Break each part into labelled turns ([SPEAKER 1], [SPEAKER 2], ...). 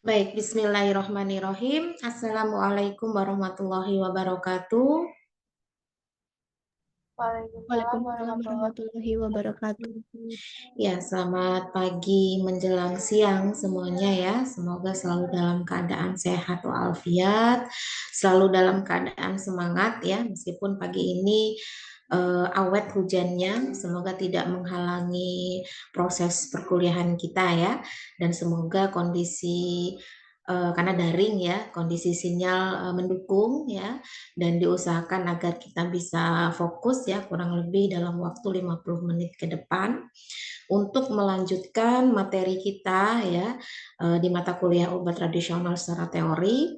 [SPEAKER 1] Baik, bismillahirrahmanirrahim. Assalamualaikum warahmatullahi wabarakatuh.
[SPEAKER 2] Waalaikumsalam
[SPEAKER 3] Waalaikumsalam
[SPEAKER 2] warahmatullahi
[SPEAKER 3] warahmatullahi wabarakatuh.
[SPEAKER 1] Ya, selamat pagi menjelang siang semuanya ya. Semoga selalu dalam keadaan sehat walafiat, selalu dalam keadaan semangat ya, meskipun pagi ini awet hujannya, semoga tidak menghalangi proses perkuliahan kita ya, dan semoga kondisi karena daring ya, kondisi sinyal mendukung ya, dan diusahakan agar kita bisa fokus ya kurang lebih dalam waktu 50 menit ke depan untuk melanjutkan materi kita ya di mata kuliah obat tradisional secara teori,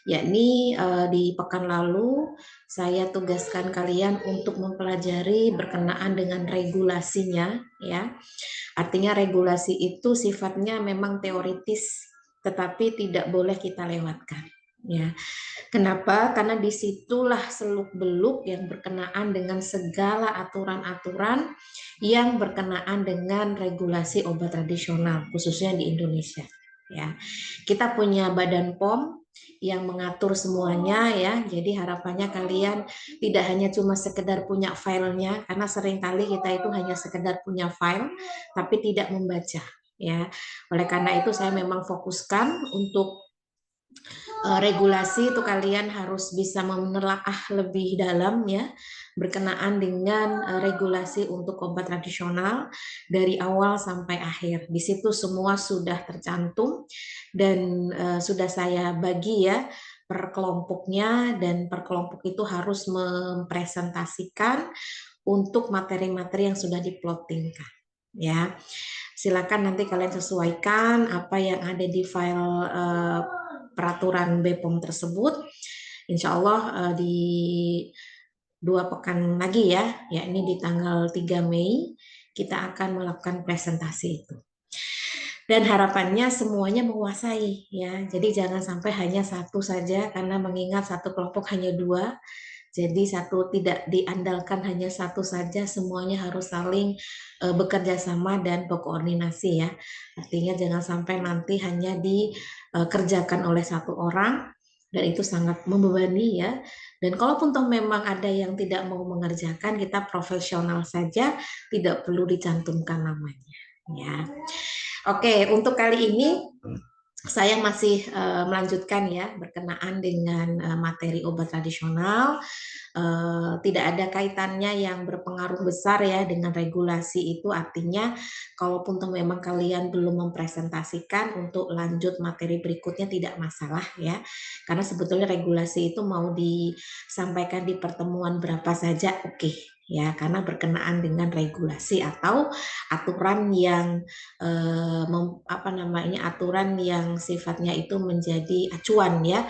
[SPEAKER 1] yakni di pekan lalu saya tugaskan kalian untuk mempelajari berkenaan dengan regulasinya ya. Artinya regulasi itu sifatnya memang teoritis tetapi tidak boleh kita lewatkan ya. Kenapa? Karena disitulah seluk-beluk yang berkenaan dengan segala aturan-aturan yang berkenaan dengan regulasi obat tradisional, khususnya di Indonesia. Ya, kita punya Badan POM yang mengatur semuanya ya. Jadi harapannya kalian tidak hanya cuma sekedar punya filenya, karena seringkali kita itu hanya sekedar punya file, tapi tidak membaca. Ya, oleh karena itu saya memang fokuskan untuk regulasi itu kalian harus bisa menelaah lebih dalam ya berkenaan dengan regulasi untuk obat tradisional dari awal sampai akhir. Di situ semua sudah tercantum dan sudah saya bagi ya per kelompoknya, dan per kelompok itu harus mempresentasikan untuk materi-materi yang sudah diplottingkan ya. Silakan nanti kalian sesuaikan apa yang ada di file peraturan BPOM tersebut. Insya Allah di 2 pekan lagi ya, yakni di tanggal 3 Mei, kita akan melakukan presentasi itu. Dan harapannya semuanya menguasai ya, jadi jangan sampai hanya satu saja, karena mengingat satu kelompok hanya 2, jadi satu tidak diandalkan hanya satu saja, semuanya harus saling bekerja sama dan berkoordinasi ya. Artinya jangan sampai nanti hanya dikerjakan oleh satu orang dan itu sangat membebani ya. Dan kalaupun toh memang ada yang tidak mau mengerjakan, kita profesional saja, tidak perlu dicantumkan namanya ya. Oke, untuk kali ini saya masih melanjutkan ya berkenaan dengan materi obat tradisional. Tidak ada kaitannya yang berpengaruh besar ya dengan regulasi itu, artinya kalaupun toh memang kalian belum mempresentasikan, untuk lanjut materi berikutnya tidak masalah ya, karena sebetulnya regulasi itu mau disampaikan di pertemuan berapa saja oke ya, karena berkenaan dengan regulasi atau aturan yang aturan yang sifatnya itu menjadi acuan ya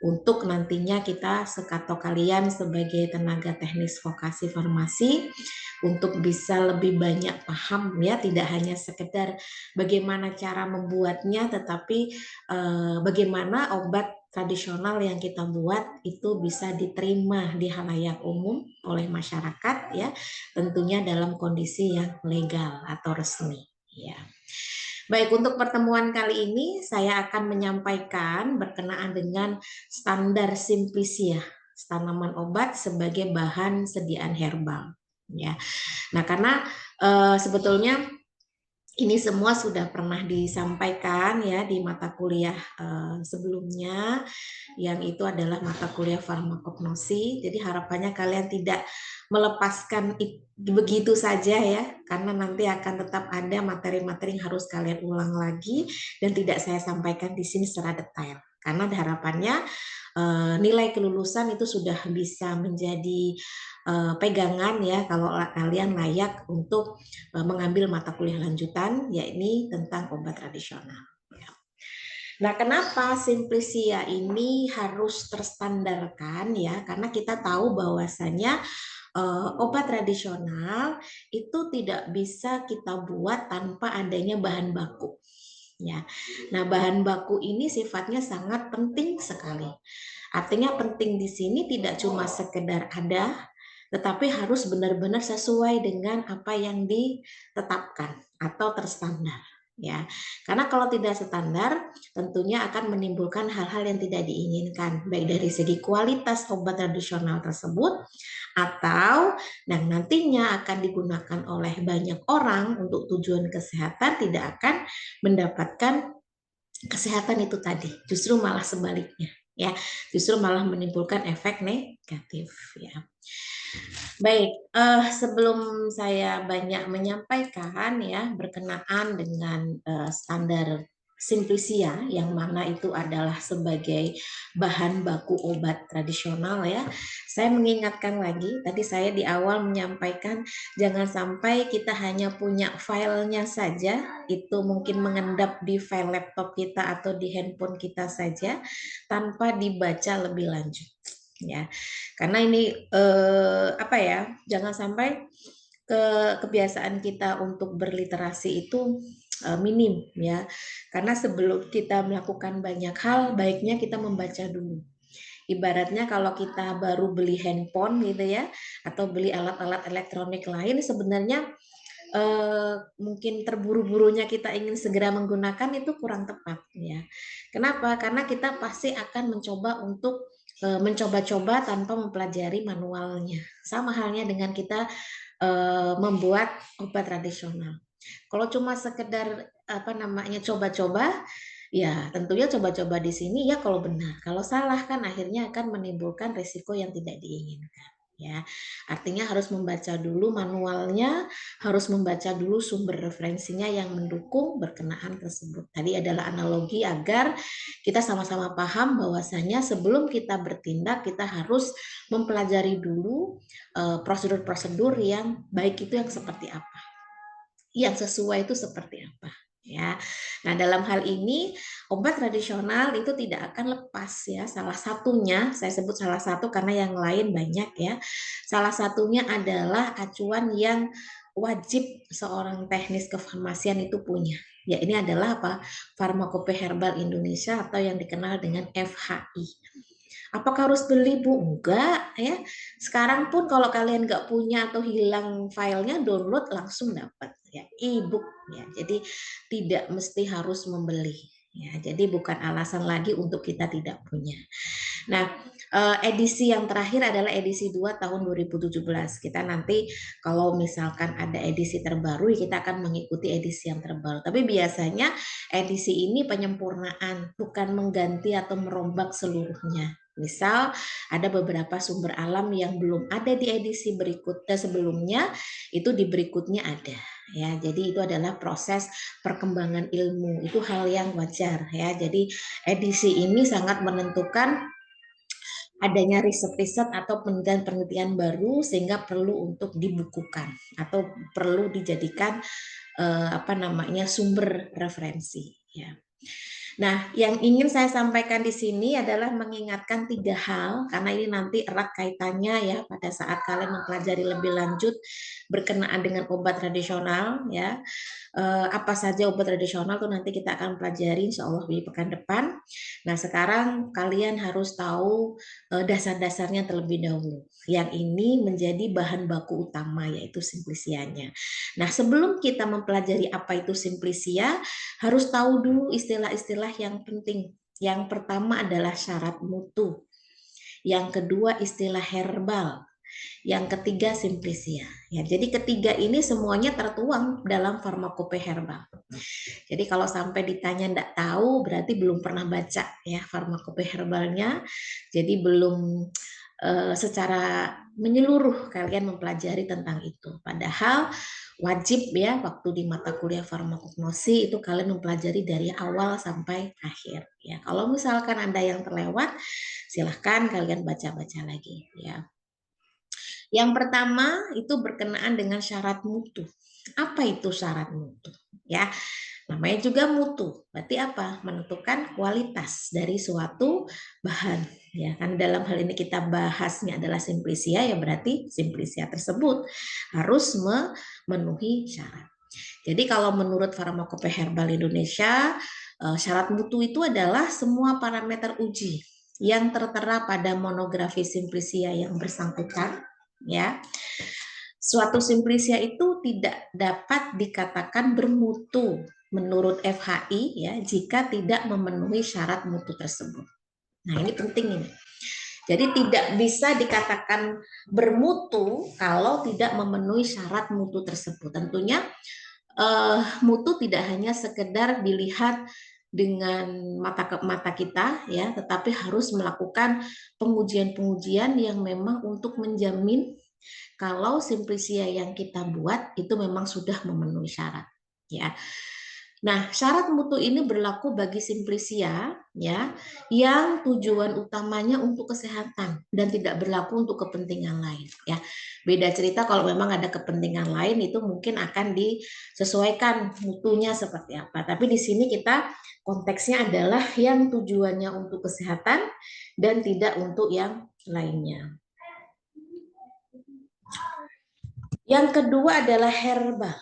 [SPEAKER 1] untuk nantinya kita atau kalian sebagai tenaga teknis vokasi farmasi untuk bisa lebih banyak paham ya, tidak hanya sekedar bagaimana cara membuatnya, tetapi bagaimana obat tradisional yang kita buat itu bisa diterima di halayak umum oleh masyarakat ya, tentunya dalam kondisi yang legal atau resmi ya. Baik, untuk pertemuan kali ini saya akan menyampaikan berkenaan dengan standar Simplicia, tanaman obat sebagai bahan sediaan herbal. Ya, nah karena sebetulnya ini semua sudah pernah disampaikan ya di mata kuliah sebelumnya, yang itu adalah mata kuliah farmakognosi. Jadi harapannya kalian tidak melepaskan begitu saja ya, karena nanti akan tetap ada materi-materi yang harus kalian ulang lagi dan tidak saya sampaikan di sini secara detail. Karena harapannya nilai kelulusan itu sudah bisa menjadi pegangan ya kalau kalian layak untuk mengambil mata kuliah lanjutan, yakni tentang obat tradisional. Nah, kenapa Simplicia ini harus terstandarkan ya? Karena kita tahu bahwasanya obat tradisional itu tidak bisa kita buat tanpa adanya bahan baku. Ya, nah bahan baku ini sifatnya sangat penting sekali. Artinya penting di sini tidak cuma sekedar ada, tetapi harus benar-benar sesuai dengan apa yang ditetapkan atau terstandar. ya. Karena kalau tidak standar tentunya akan menimbulkan hal-hal yang tidak diinginkan baik dari segi kualitas obat tradisional tersebut atau yang nantinya akan digunakan oleh banyak orang untuk tujuan kesehatan tidak akan mendapatkan kesehatan itu tadi, justru malah sebaliknya ya, justru malah menimbulkan efek negatif ya. Baik, sebelum saya banyak menyampaikan ya berkenaan dengan standar Simplicia yang mana itu adalah sebagai bahan baku obat tradisional ya. Saya mengingatkan lagi, tadi saya di awal menyampaikan jangan sampai kita hanya punya filenya saja, itu mungkin mengendap di file laptop kita atau di handphone kita saja tanpa dibaca lebih lanjut ya. Karena ini apa ya, jangan sampai kebiasaan kita untuk berliterasi itu minim ya. Karena sebelum kita melakukan banyak hal, baiknya kita membaca dulu. Ibaratnya kalau kita baru beli handphone gitu ya, atau beli alat-alat elektronik lain, sebenarnya mungkin terburu-burunya kita ingin segera menggunakan itu kurang tepat ya. Kenapa? Karena kita pasti akan mencoba untuk mencoba-coba tanpa mempelajari manualnya. Sama halnya dengan kita membuat obat tradisional. Kalau cuma sekedar apa namanya coba-coba, ya tentunya coba-coba di sini ya kalau benar. Kalau salah kan akhirnya akan menimbulkan risiko yang tidak diinginkan. Ya, artinya harus membaca dulu manualnya, harus membaca dulu sumber referensinya yang mendukung berkenaan tersebut. Tadi adalah analogi agar kita sama-sama paham bahwasanya sebelum kita bertindak kita harus mempelajari dulu prosedur-prosedur yang baik itu yang seperti apa, yang sesuai itu seperti apa ya. Nah, dalam hal ini obat tradisional itu tidak akan lepas ya. Salah satunya, saya sebut salah satu karena yang lain banyak ya. Salah satunya adalah acuan yang wajib seorang teknis kefarmasian itu punya. Ya, ini adalah apa? Farmakope Herbal Indonesia atau yang dikenal dengan FHI. Apakah harus beli, Bu? Enggak, ya. Sekarang pun kalau kalian nggak punya atau hilang filenya, download langsung dapat ya, e-book ya. Jadi tidak mesti harus membeli ya. Jadi bukan alasan lagi untuk kita tidak punya. Nah, edisi yang terakhir adalah edisi 2 tahun 2017. Kita nanti kalau misalkan ada edisi terbaru, kita akan mengikuti edisi yang terbaru. Tapi biasanya edisi ini penyempurnaan, bukan mengganti atau merombak seluruhnya. Misal ada beberapa sumber alam yang belum ada di edisi berikutnya sebelumnya, itu di berikutnya ada ya. Jadi itu adalah proses perkembangan ilmu, itu hal yang wajar ya. Jadi edisi ini sangat menentukan adanya riset-riset atau penelitian-penelitian baru sehingga perlu untuk dibukukan atau perlu dijadikan apa namanya sumber referensi ya. Nah, yang ingin saya sampaikan di sini adalah mengingatkan 3 hal, karena ini nanti erat kaitannya ya pada saat kalian mempelajari lebih lanjut berkenaan dengan obat tradisional ya. Apa saja obat tradisional tuh nanti kita akan pelajari insya Allah di pekan depan. Nah, sekarang kalian harus tahu dasar-dasarnya terlebih dahulu. Yang ini menjadi bahan baku utama yaitu simplisianya. Nah, sebelum kita mempelajari apa itu simplisia, harus tahu dulu istilah-istilah yang penting. Yang pertama adalah syarat mutu. Yang kedua istilah herbal. Yang ketiga simplisia. Ya, jadi ketiga ini semuanya tertuang dalam farmakope herbal. Jadi kalau sampai ditanya enggak tahu berarti belum pernah baca ya farmakope herbalnya. Jadi belum secara menyeluruh kalian mempelajari tentang itu. Padahal wajib ya waktu di mata kuliah farmakognosi itu kalian mempelajari dari awal sampai akhir ya. Kalau misalkan ada yang terlewat, silahkan kalian baca-baca lagi ya. Yang pertama itu berkenaan dengan syarat mutu. Apa itu syarat mutu? Ya, namanya juga mutu. Berarti apa? Menentukan kualitas dari suatu bahan. Ya, kan dalam hal ini kita bahasnya adalah simplisia, ya berarti simplisia tersebut harus memenuhi syarat. Jadi kalau menurut Farmakope Herbal Indonesia, syarat mutu itu adalah semua parameter uji yang tertera pada monografi simplisia yang bersangkutan ya. Suatu simplisia itu tidak dapat dikatakan bermutu menurut FHI ya jika tidak memenuhi syarat mutu tersebut. Nah, ini penting ini. Jadi tidak bisa dikatakan bermutu kalau tidak memenuhi syarat mutu tersebut. Tentunya mutu tidak hanya sekedar dilihat dengan mata kita ya, tetapi harus melakukan pengujian-pengujian yang memang untuk menjamin kalau Simplicia yang kita buat itu memang sudah memenuhi syarat ya. Nah, syarat mutu ini berlaku bagi Simplicia ya, yang tujuan utamanya untuk kesehatan dan tidak berlaku untuk kepentingan lain ya. Beda cerita kalau memang ada kepentingan lain itu mungkin akan disesuaikan mutunya seperti apa. Tapi di sini kita konteksnya adalah yang tujuannya untuk kesehatan dan tidak untuk yang lainnya. Yang kedua adalah herbal.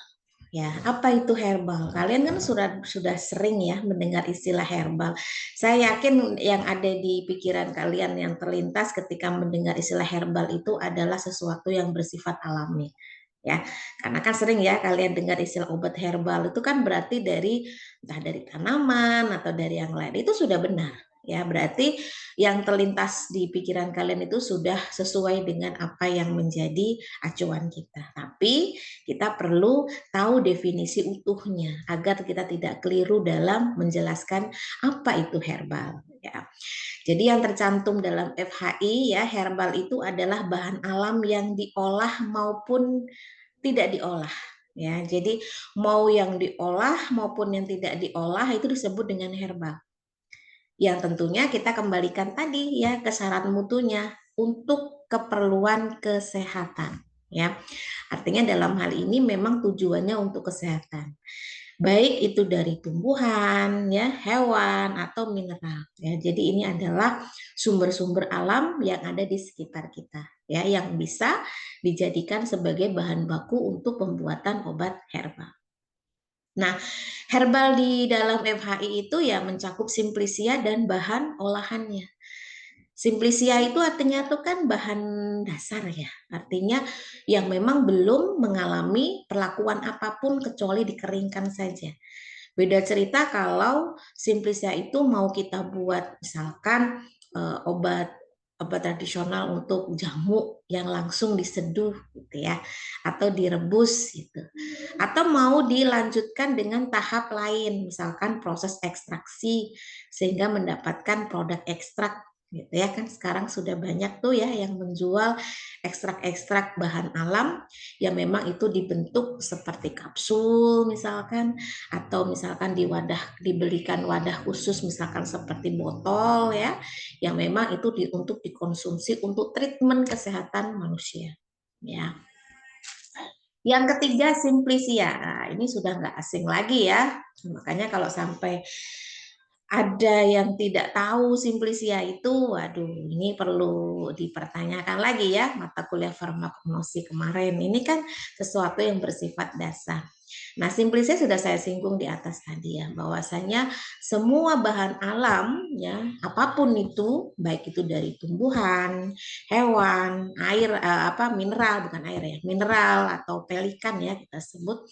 [SPEAKER 1] Ya, apa itu herbal? Kalian kan sudah sering ya mendengar istilah herbal. Saya yakin yang ada di pikiran kalian yang terlintas ketika mendengar istilah herbal itu adalah sesuatu yang bersifat alami. Ya, karena kan sering ya kalian dengar istilah obat herbal itu kan berarti entah dari tanaman atau dari yang lain. Itu sudah benar. Ya, berarti yang terlintas di pikiran kalian itu sudah sesuai dengan apa yang menjadi acuan kita. Tapi kita perlu tahu definisi utuhnya agar kita tidak keliru dalam menjelaskan apa itu herbal ya. Jadi yang tercantum dalam FHI ya, herbal itu adalah bahan alam yang diolah maupun tidak diolah ya. Jadi mau yang diolah maupun yang tidak diolah itu disebut dengan herbal. Yang tentunya kita kembalikan tadi ya ke syarat mutunya untuk keperluan kesehatan ya. Artinya dalam hal ini memang tujuannya untuk kesehatan. Baik itu dari tumbuhan, ya, hewan atau mineral ya. Jadi ini adalah sumber-sumber alam yang ada di sekitar kita ya yang bisa dijadikan sebagai bahan baku untuk pembuatan obat herbal. Nah, herbal di dalam FHI itu ya mencakup Simplicia dan bahan olahannya. Simplicia itu artinya tuh kan bahan dasar ya, artinya yang memang belum mengalami perlakuan apapun kecuali dikeringkan saja. Beda cerita kalau Simplicia itu mau kita buat misalkan obat tradisional untuk jamu yang langsung diseduh gitu ya, atau direbus gitu. Atau mau dilanjutkan dengan tahap lain, misalkan proses ekstraksi sehingga mendapatkan produk ekstrak gitu ya. Kan sekarang sudah banyak tuh ya yang menjual ekstrak-ekstrak bahan alam yang memang itu dibentuk seperti kapsul misalkan, atau misalkan dibelikan wadah khusus misalkan seperti botol ya, yang memang itu untuk dikonsumsi untuk treatment kesehatan manusia ya. Yang ketiga Simplicia. Nah, ini sudah nggak asing lagi ya. Makanya kalau sampai ada yang tidak tahu Simplicia itu, waduh, ini perlu dipertanyakan lagi ya mata kuliah farmakognosi kemarin. Ini kan sesuatu yang bersifat dasar. Nah, Simplicia sudah saya singgung di atas tadi ya, bahwasanya semua bahan alam ya, apapun itu, baik itu dari tumbuhan, hewan, air, mineral, bukan air ya, mineral atau pelikan ya kita sebut,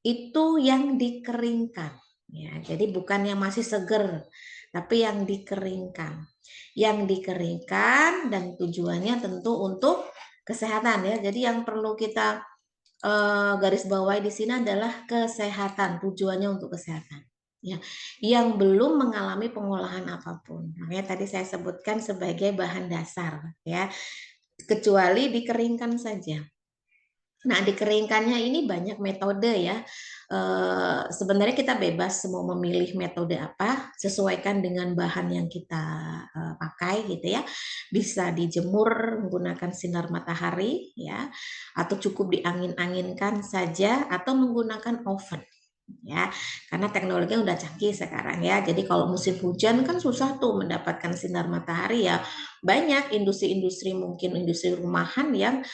[SPEAKER 1] itu yang dikeringkan. Ya, jadi bukan yang masih seger, tapi yang dikeringkan. Yang dikeringkan dan tujuannya tentu untuk kesehatan ya. Jadi yang perlu kita garis bawahi di sini adalah kesehatan, tujuannya untuk kesehatan. Ya, yang belum mengalami pengolahan apapun. Makanya tadi saya sebutkan sebagai bahan dasar ya. Kecuali dikeringkan saja. Nah, dikeringkannya ini banyak metode ya. Sebenarnya kita bebas mau memilih metode apa, sesuaikan dengan bahan yang kita pakai gitu ya. Bisa dijemur menggunakan sinar matahari ya, atau cukup diangin-anginkan saja, atau menggunakan oven ya, karena teknologinya udah canggih sekarang ya. Jadi kalau musim hujan kan susah tuh mendapatkan sinar matahari ya. Banyak industri-industri, mungkin industri rumahan yang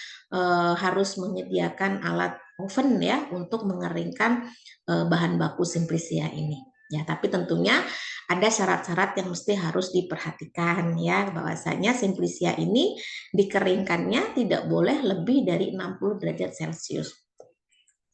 [SPEAKER 1] harus menyediakan alat oven ya untuk mengeringkan bahan baku Simplicia ini. Ya, tapi tentunya ada syarat-syarat yang mesti harus diperhatikan ya, bahwasanya Simplicia ini dikeringkannya tidak boleh lebih dari 60 derajat Celcius.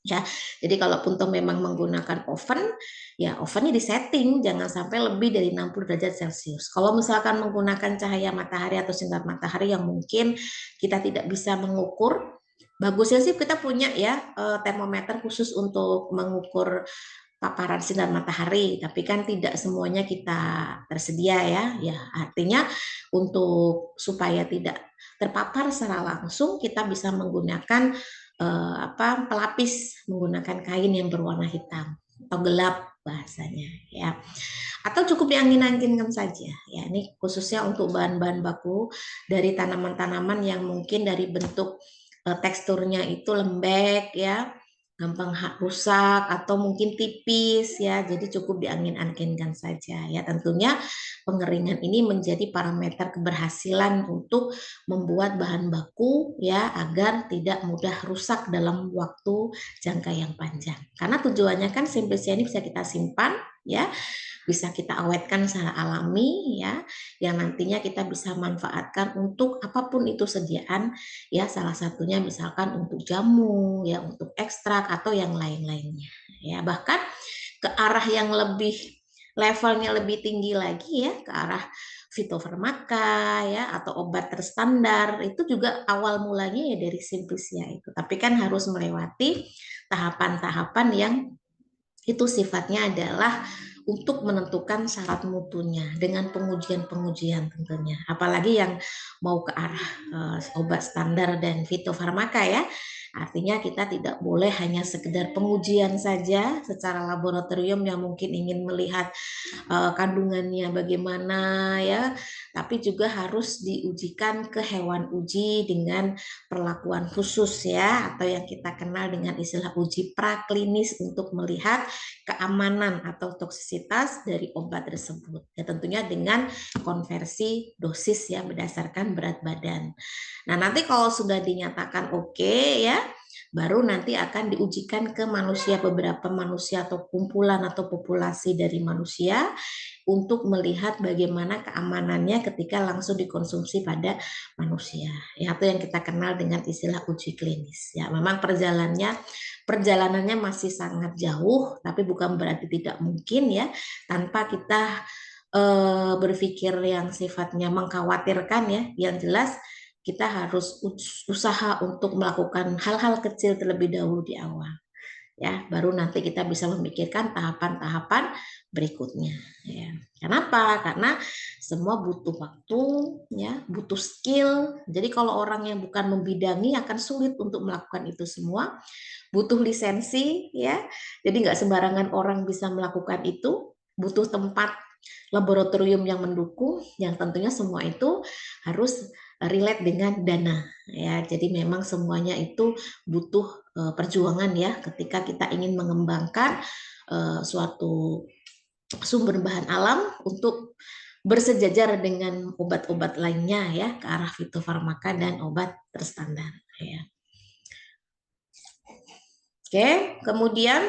[SPEAKER 1] Ya, jadi kalaupun toh memang menggunakan oven, ya ovennya disetting jangan sampai lebih dari 60 derajat Celcius. Kalau misalkan menggunakan cahaya matahari atau sinar matahari yang mungkin kita tidak bisa mengukur, bagusnya sih kita punya ya termometer khusus untuk mengukur paparan sinar matahari, tapi kan tidak semuanya kita tersedia ya. Ya, artinya untuk supaya tidak terpapar secara langsung kita bisa menggunakan pelapis menggunakan kain yang berwarna hitam atau gelap bahasanya ya. Atau cukup diangin-anginkan saja ya. Ini khususnya untuk bahan-bahan baku dari tanaman-tanaman yang mungkin dari bentuk teksturnya itu lembek ya, gampang rusak atau mungkin tipis ya, jadi cukup diangin-anginkan saja ya. Tentunya pengeringan ini menjadi parameter keberhasilan untuk membuat bahan baku ya agar tidak mudah rusak dalam waktu jangka yang panjang. Karena tujuannya kan Simplicia ini bisa kita simpan ya, bisa kita awetkan secara alami ya, yang nantinya kita bisa manfaatkan untuk apapun itu sediaan ya, salah satunya misalkan untuk jamu ya, untuk ekstrak atau yang lain-lainnya ya. Bahkan ke arah yang lebih levelnya lebih tinggi lagi ya, ke arah fitofarmaka ya atau obat terstandar, itu juga awal mulanya ya dari Simplicia itu, tapi kan harus melewati tahapan-tahapan yang itu sifatnya adalah untuk menentukan syarat mutunya dengan pengujian-pengujian tentunya. Apalagi yang mau ke arah obat standar dan fitofarmaka ya. Artinya kita tidak boleh hanya sekedar pengujian saja secara laboratorium yang mungkin ingin melihat kandungannya bagaimana ya, tapi juga harus diujikan ke hewan uji dengan perlakuan khusus ya, atau yang kita kenal dengan istilah uji praklinis untuk melihat keamanan atau toksisitas dari obat tersebut. Ya, tentunya dengan konversi dosis ya berdasarkan berat badan. Nah, nanti kalau sudah dinyatakan oke ya, baru nanti akan diujikan ke manusia, beberapa manusia atau kumpulan atau populasi dari manusia untuk melihat bagaimana keamanannya ketika langsung dikonsumsi pada manusia. Ya, itu yang kita kenal dengan istilah uji klinis. Ya, memang perjalanannya masih sangat jauh, tapi bukan berarti tidak mungkin ya, tanpa kita berpikir yang sifatnya mengkhawatirkan ya. Yang jelas kita harus usaha untuk melakukan hal-hal kecil terlebih dahulu di awal ya, baru nanti kita bisa memikirkan tahapan-tahapan berikutnya ya. Kenapa? Karena semua butuh waktu ya, butuh skill. Jadi kalau orang yang bukan membidangi akan sulit untuk melakukan itu semua, butuh lisensi ya. Jadi nggak sembarangan orang bisa melakukan itu, butuh tempat laboratorium yang mendukung, yang tentunya semua itu harus relate dengan dana ya. Jadi memang semuanya itu butuh perjuangan ya ketika kita ingin mengembangkan suatu sumber bahan alam untuk bersejajar dengan obat-obat lainnya ya, ke arah fitofarmaka dan obat terstandar ya. Oke, kemudian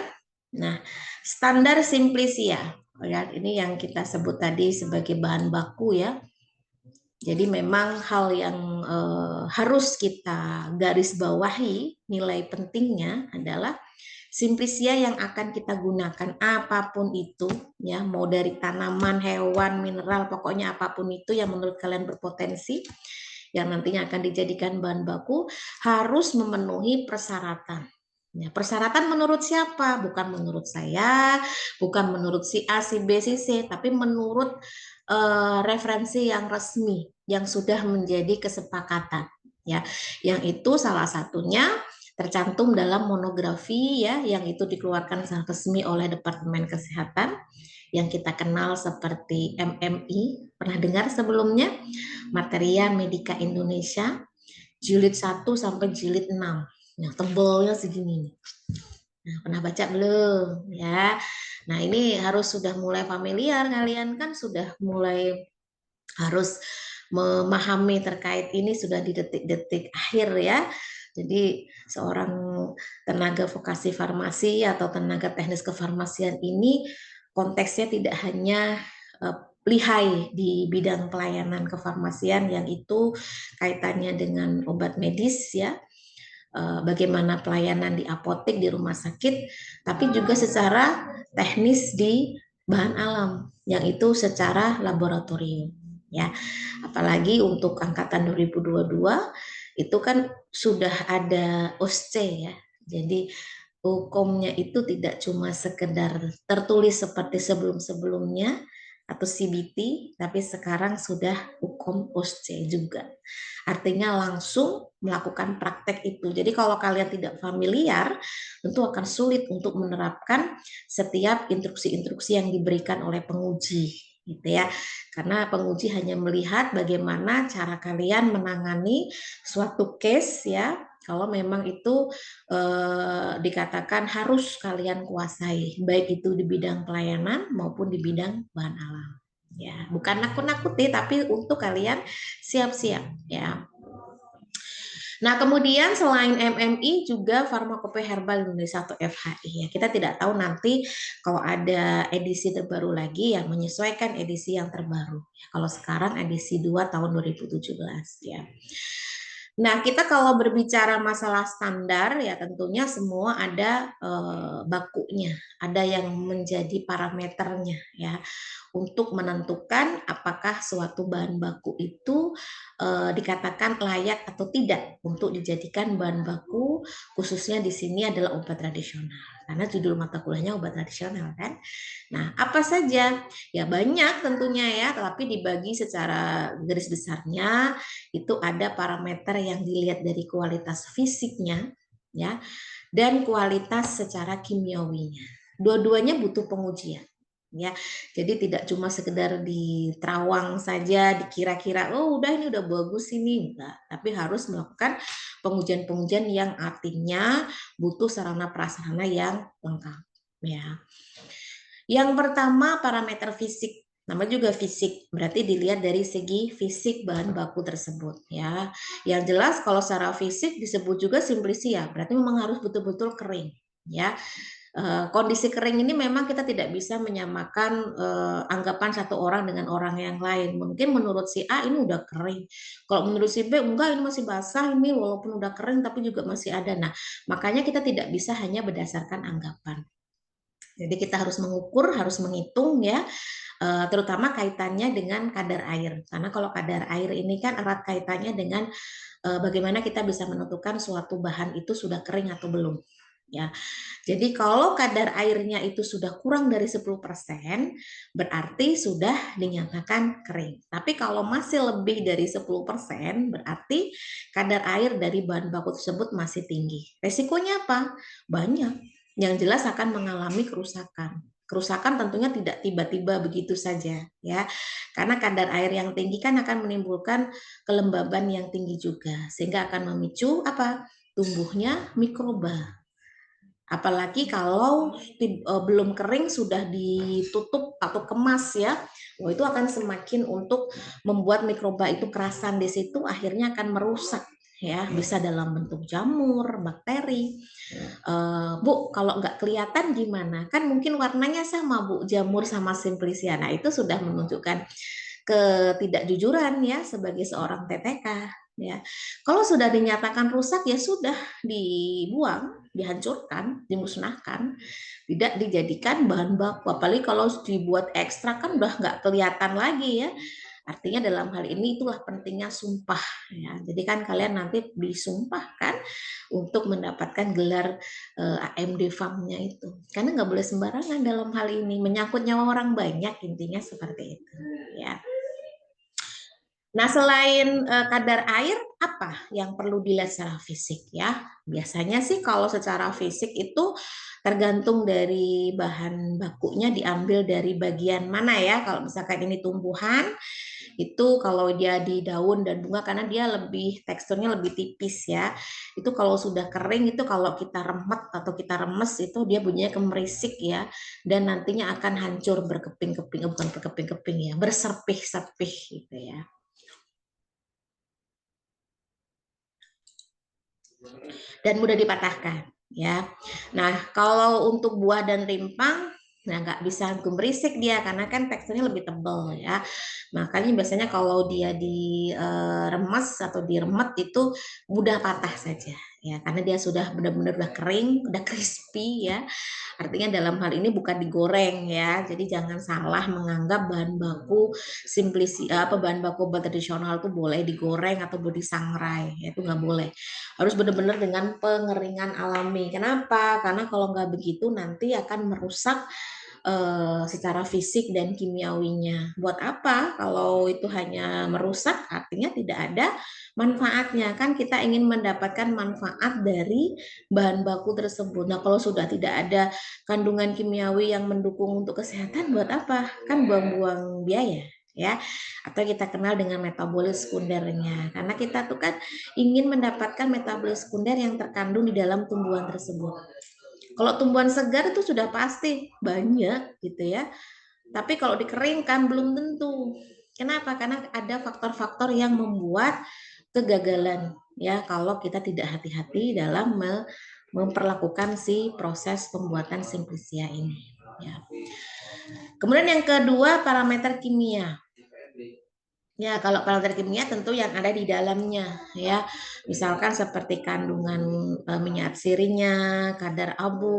[SPEAKER 1] nah standar Simplicia ya, ini yang kita sebut tadi sebagai bahan baku ya. Jadi memang hal yang harus kita garis bawahi, nilai pentingnya adalah Simplicia yang akan kita gunakan apapun itu ya, mau dari tanaman, hewan, mineral, pokoknya apapun itu yang menurut kalian berpotensi yang nantinya akan dijadikan bahan baku harus memenuhi persyaratan. Ya, persyaratan menurut siapa? Bukan menurut saya, bukan menurut si A, si B, si C, tapi menurut referensi yang resmi yang sudah menjadi kesepakatan ya. Yang itu salah satunya tercantum dalam monografi ya, yang itu dikeluarkan secara resmi oleh Departemen Kesehatan yang kita kenal seperti MMI. Pernah dengar sebelumnya? Materia Medica Indonesia jilid 1 sampai jilid 6. Nah, tebalnya segini nih. Nah, pernah baca belum? Ya. Nah, ini harus sudah mulai familiar, kalian kan sudah mulai harus memahami terkait ini sudah di detik-detik akhir ya. Jadi seorang tenaga vokasi farmasi atau tenaga teknis kefarmasian ini konteksnya tidak hanya lihai di bidang pelayanan kefarmasian yang itu kaitannya dengan obat medis ya, bagaimana pelayanan di apotek, di rumah sakit, tapi juga secara teknis di bahan alam, yang itu secara laboratorium. Ya, apalagi untuk angkatan 2022 itu kan sudah ada OSCE ya. Jadi hukumnya itu tidak cuma sekedar tertulis seperti sebelum-sebelumnya atau CBT, tapi sekarang sudah hukum OSCE juga. Artinya langsung melakukan praktek itu. Jadi kalau kalian tidak familiar, tentu akan sulit untuk menerapkan setiap instruksi-instruksi yang diberikan oleh penguji, gitu ya. Karena penguji hanya melihat bagaimana cara kalian menangani suatu case ya, kalau memang itu dikatakan harus kalian kuasai, baik itu di bidang pelayanan maupun di bidang bahan alam. Ya, bukan nakut-nakuti, tapi untuk kalian siap-siap ya. Nah, kemudian selain MMI juga Farmakope Herbal Indonesia atau FHI ya. Kita tidak tahu nanti kalau ada edisi terbaru lagi yang menyesuaikan edisi yang terbaru. Ya, kalau sekarang edisi 2 tahun 2017 ya. Nah, kita kalau berbicara masalah standar ya tentunya semua ada bakunya, ada yang menjadi parameternya ya untuk menentukan apakah suatu bahan baku itu dikatakan layak atau tidak untuk dijadikan bahan baku, khususnya di sini adalah obat tradisional. Karena judul mata kuliahnya obat tradisional kan. Nah, apa saja? Ya banyak tentunya ya, tapi dibagi secara garis besarnya itu ada parameter yang dilihat dari kualitas fisiknya ya dan kualitas secara kimiawinya. Dua-duanya butuh pengujian ya. Jadi tidak cuma sekedar diterawang saja, dikira-kira oh udah ini udah bagus ini, enggak, tapi harus melakukan pengujian-pengujian yang artinya butuh sarana prasarana yang lengkap ya. Yang pertama parameter fisik. Nama juga fisik, berarti dilihat dari segi fisik bahan baku tersebut ya. Yang jelas kalau secara fisik disebut juga simplisia, berarti memang harus betul-betul kering ya. Kondisi kering ini memang kita tidak bisa menyamakan anggapan satu orang dengan orang yang lain. Mungkin menurut si A ini udah kering, kalau menurut si B enggak ini masih basah, ini walaupun udah kering tapi juga masih ada. Nah, makanya kita tidak bisa hanya berdasarkan anggapan. Jadi kita harus mengukur, harus menghitung ya, terutama kaitannya dengan kadar air. Karena kalau kadar air ini kan erat kaitannya dengan bagaimana kita bisa menentukan suatu bahan itu sudah kering atau belum. Ya, jadi kalau kadar airnya itu sudah kurang dari 10%, berarti sudah dinyatakan kering. Tapi kalau masih lebih dari 10%, berarti kadar air dari bahan baku tersebut masih tinggi. Resikonya apa? Banyak. Yang jelas akan mengalami kerusakan. Kerusakan tentunya tidak tiba-tiba begitu saja, ya. Karena kadar air yang tinggi kan akan menimbulkan kelembaban yang tinggi juga, sehingga akan memicu apa? Tumbuhnya mikroba. Apalagi kalau belum kering sudah ditutup atau kemas ya, itu akan semakin untuk membuat mikroba itu kerasan di situ, akhirnya akan merusak ya, bisa dalam bentuk jamur, bakteri. Bu, kalau nggak kelihatan gimana? Kan mungkin warnanya sama Bu, jamur sama simplisia. Nah itu sudah menunjukkan ketidakjujuran ya sebagai seorang TTK. Ya, kalau sudah dinyatakan rusak ya sudah dibuang, dihancurkan, dimusnahkan, tidak dijadikan bahan baku. Apalagi kalau dibuat ekstrak kan udah nggak kelihatan lagi ya. Artinya dalam hal ini itulah pentingnya sumpah ya. Jadi kan kalian nanti disumpahkan untuk mendapatkan gelar AMD FAM-nya itu. Karena nggak boleh sembarangan dalam hal ini, menyangkut nyawa orang banyak, intinya seperti itu ya. Nah, selain kadar air, apa yang perlu dilihat secara fisik ya? Biasanya sih kalau secara fisik itu tergantung dari bahan bakunya diambil dari bagian mana ya. Kalau misalkan ini tumbuhan, itu kalau dia di daun dan bunga karena dia lebih teksturnya lebih tipis ya. Itu kalau sudah kering itu kalau kita remet atau kita remes itu dia bunyinya kemerisik ya, dan nantinya akan hancur berkeping-keping, bukan berkeping-keping ya, berserpih-serpih gitu ya. Dan mudah dipatahkan ya. Nah, kalau untuk buah dan rimpang nah nggak bisa gemerisik dia karena kan teksturnya lebih tebal ya. Makanya biasanya kalau dia diremes atau diremet itu mudah patah saja ya, karena dia sudah benar-benar udah kering, udah crispy ya. Artinya dalam hal ini bukan digoreng ya. Jadi jangan salah menganggap bahan baku bahan baku obat tradisional itu boleh digoreng atau boleh disangrai, ya, itu nggak boleh. Harus benar-benar dengan pengeringan alami. Kenapa? Karena kalau nggak begitu nanti akan merusak secara fisik dan kimiawinya. Buat apa? Kalau itu hanya merusak, artinya tidak ada manfaatnya. Kan kita ingin mendapatkan manfaat dari bahan baku tersebut. Nah, kalau sudah tidak ada kandungan kimiawi yang mendukung untuk kesehatan, buat apa? Kan buang-buang biaya ya, atau kita kenal dengan metabolis sekundernya, karena kita tuh kan ingin mendapatkan metabolis sekunder yang terkandung di dalam tumbuhan tersebut. Kalau tumbuhan segar itu sudah pasti banyak gitu ya. Tapi kalau dikeringkan belum tentu. Kenapa? Karena ada faktor-faktor yang membuat kegagalan ya kalau kita tidak hati-hati dalam memperlakukan si proses pembuatan simplisia ini. Ya. Kemudian yang kedua parameter kimia. Ya, kalau parameter kimia tentu yang ada di dalamnya ya. Misalkan seperti kandungan minyak sirinya, kadar abu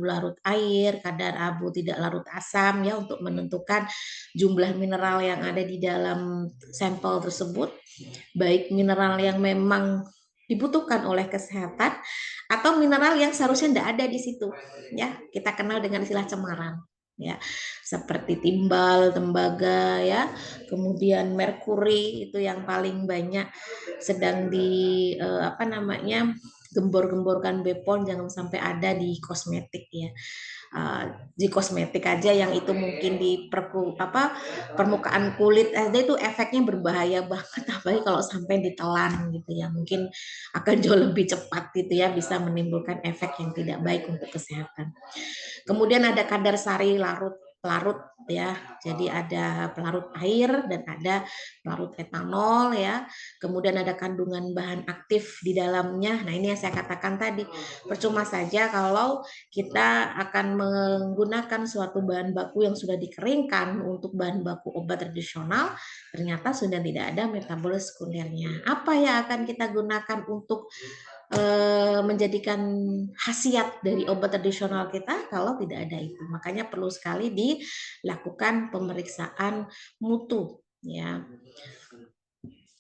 [SPEAKER 1] larut air, kadar abu tidak larut asam ya untuk menentukan jumlah mineral yang ada di dalam sampel tersebut, baik mineral yang memang dibutuhkan oleh kesehatan atau mineral yang seharusnya tidak ada di situ ya. Kita kenal dengan istilah cemaran ya, seperti timbal, tembaga ya, kemudian merkuri itu yang paling banyak sedang di gembor-gemborkan BPOM, jangan sampai ada di kosmetik ya. Di kosmetik aja yang itu mungkin di permukaan kulit aja itu efeknya berbahaya banget, apalagi kalau sampai ditelan gitu ya, mungkin akan jauh lebih cepat gitu ya, bisa menimbulkan efek yang tidak baik untuk kesehatan. Kemudian ada kadar sari pelarut ya. Jadi ada pelarut air dan ada pelarut etanol ya. Kemudian ada kandungan bahan aktif di dalamnya. Nah, ini yang saya katakan tadi. Percuma saja kalau kita akan menggunakan suatu bahan baku yang sudah dikeringkan untuk bahan baku obat tradisional, ternyata sudah tidak ada metabolis sekundernya. Apa yang akan kita gunakan untuk menjadikan khasiat dari obat tradisional kita kalau tidak ada itu? Makanya perlu sekali dilakukan pemeriksaan mutu ya.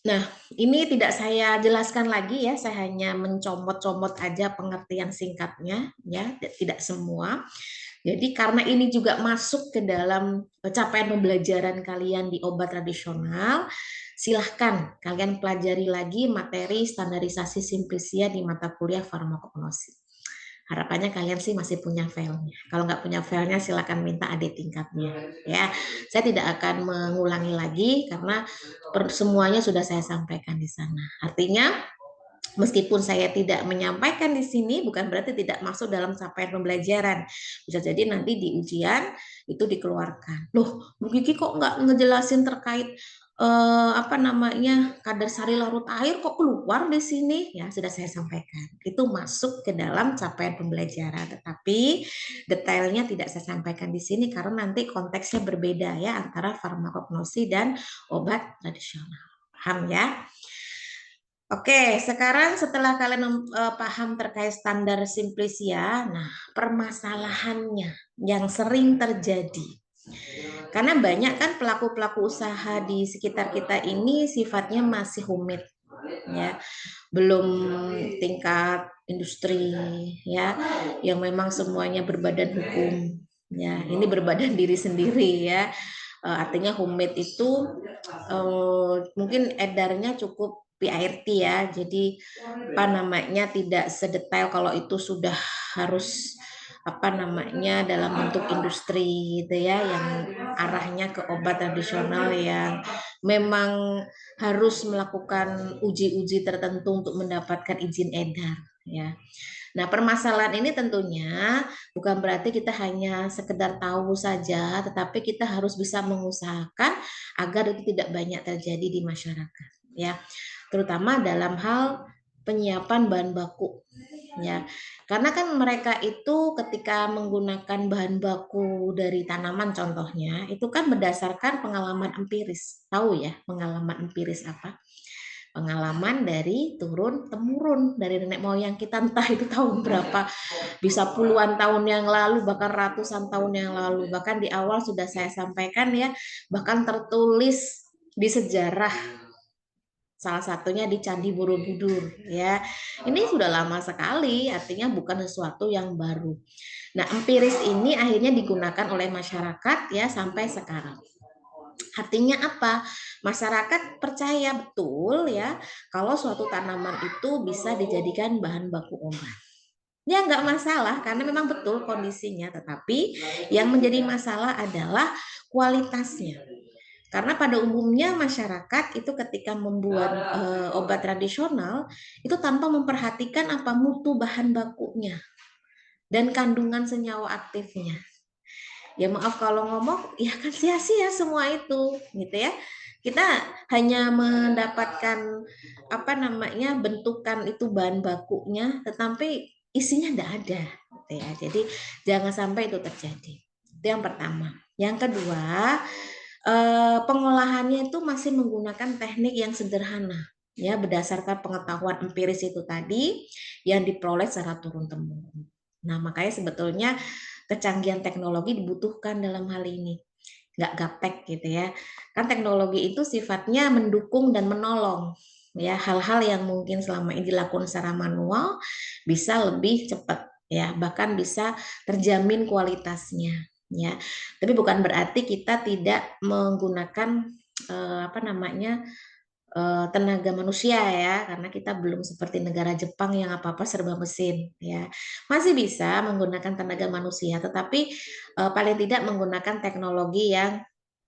[SPEAKER 1] Nah, ini tidak saya jelaskan lagi ya, saya hanya mencomot-comot aja pengertian singkatnya ya, tidak semua. Jadi karena ini juga masuk ke dalam capaian pembelajaran kalian di obat tradisional, silahkan kalian pelajari lagi materi standarisasi simplisia di mata kuliah farmakognosi. Harapannya kalian sih masih punya filenya. Kalau nggak punya filenya, silakan minta adik tingkatnya. Ya, saya tidak akan mengulangi lagi karena semuanya sudah saya sampaikan di sana. Artinya meskipun saya tidak menyampaikan di sini, bukan berarti tidak masuk dalam capaian pembelajaran. Bisa jadi nanti di ujian itu dikeluarkan. Loh, Bu Kiki kok nggak ngejelasin terkait kadar sari larut air kok keluar di sini? Ya, sudah saya sampaikan. Itu masuk ke dalam capaian pembelajaran, tetapi detailnya tidak saya sampaikan di sini karena nanti konteksnya berbeda ya antara farmakognosi dan obat tradisional. Paham ya? Oke, sekarang setelah kalian paham terkait standar simplisia, nah permasalahannya yang sering terjadi. Karena banyak kan pelaku-pelaku usaha di sekitar kita ini sifatnya masih humid, ya, belum tingkat industri, ya, yang memang semuanya berbadan hukum, ya, ini berbadan diri sendiri, ya. Artinya humid itu mungkin edarnya cukup PIRT ya, jadi tidak sedetail kalau itu sudah harus dalam bentuk industri gitu ya, yang arahnya ke obat tradisional yang memang harus melakukan uji-uji tertentu untuk mendapatkan izin edar ya. Nah, permasalahan ini tentunya bukan berarti kita hanya sekedar tahu saja, tetapi kita harus bisa mengusahakan agar itu tidak banyak terjadi di masyarakat ya. Terutama dalam hal penyiapan bahan baku ya. Karena kan mereka itu ketika menggunakan bahan baku dari tanaman contohnya, itu kan berdasarkan pengalaman empiris. Tahu ya pengalaman empiris apa? pengalaman dari turun temurun dari nenek moyang kita, entah itu tahun berapa, bisa puluhan tahun yang lalu, bahkan ratusan tahun yang lalu. Bahkan di awal sudah saya sampaikan ya, bahkan tertulis di sejarah, salah satunya di Candi Borobudur ya. Ini sudah lama sekali, artinya bukan sesuatu yang baru. Nah, empiris ini akhirnya digunakan oleh masyarakat ya sampai sekarang. Artinya apa? Masyarakat percaya betul ya kalau suatu tanaman itu bisa dijadikan bahan baku obat. Ya nggak masalah karena memang betul kondisinya, tetapi yang menjadi masalah adalah kualitasnya. Karena pada umumnya masyarakat itu ketika membuat obat tradisional itu tanpa memperhatikan apa mutu bahan bakunya dan kandungan senyawa aktifnya. Ya maaf kalau ngomong, ya kan sia-sia semua itu, gitu ya. Kita hanya mendapatkan apa namanya bentukan itu bahan bakunya, tetapi isinya tidak ada, gitu ya. Jadi jangan sampai itu terjadi. Itu yang pertama. Yang kedua, pengolahannya itu masih menggunakan teknik yang sederhana ya berdasarkan pengetahuan empiris itu tadi yang diperoleh secara turun temurun. Nah, makanya sebetulnya kecanggihan teknologi dibutuhkan dalam hal ini. Nggak gaptek gitu ya. Kan teknologi itu sifatnya mendukung dan menolong. Ya, hal-hal yang mungkin selama ini dilakukan secara manual bisa lebih cepat ya, bahkan bisa terjamin kualitasnya ya. Tapi bukan berarti kita tidak menggunakan apa namanya tenaga manusia ya, karena kita belum seperti negara Jepang yang apa-apa serba mesin ya. Masih bisa menggunakan tenaga manusia, tetapi paling tidak menggunakan teknologi yang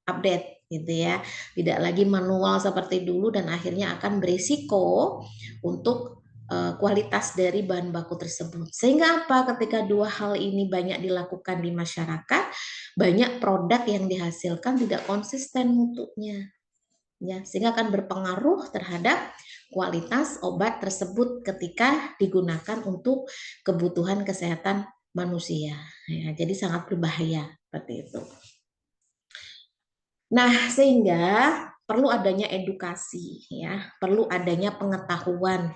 [SPEAKER 1] update gitu ya. Tidak lagi manual seperti dulu dan akhirnya akan berisiko untuk kualitas dari bahan baku tersebut. Sehingga apa? Ketika dua hal ini banyak dilakukan di masyarakat, banyak produk yang dihasilkan tidak konsisten mutunya ya, sehingga akan berpengaruh terhadap kualitas obat tersebut ketika digunakan untuk kebutuhan kesehatan manusia ya, jadi sangat berbahaya seperti itu. Nah, sehingga perlu adanya edukasi ya, perlu adanya pengetahuan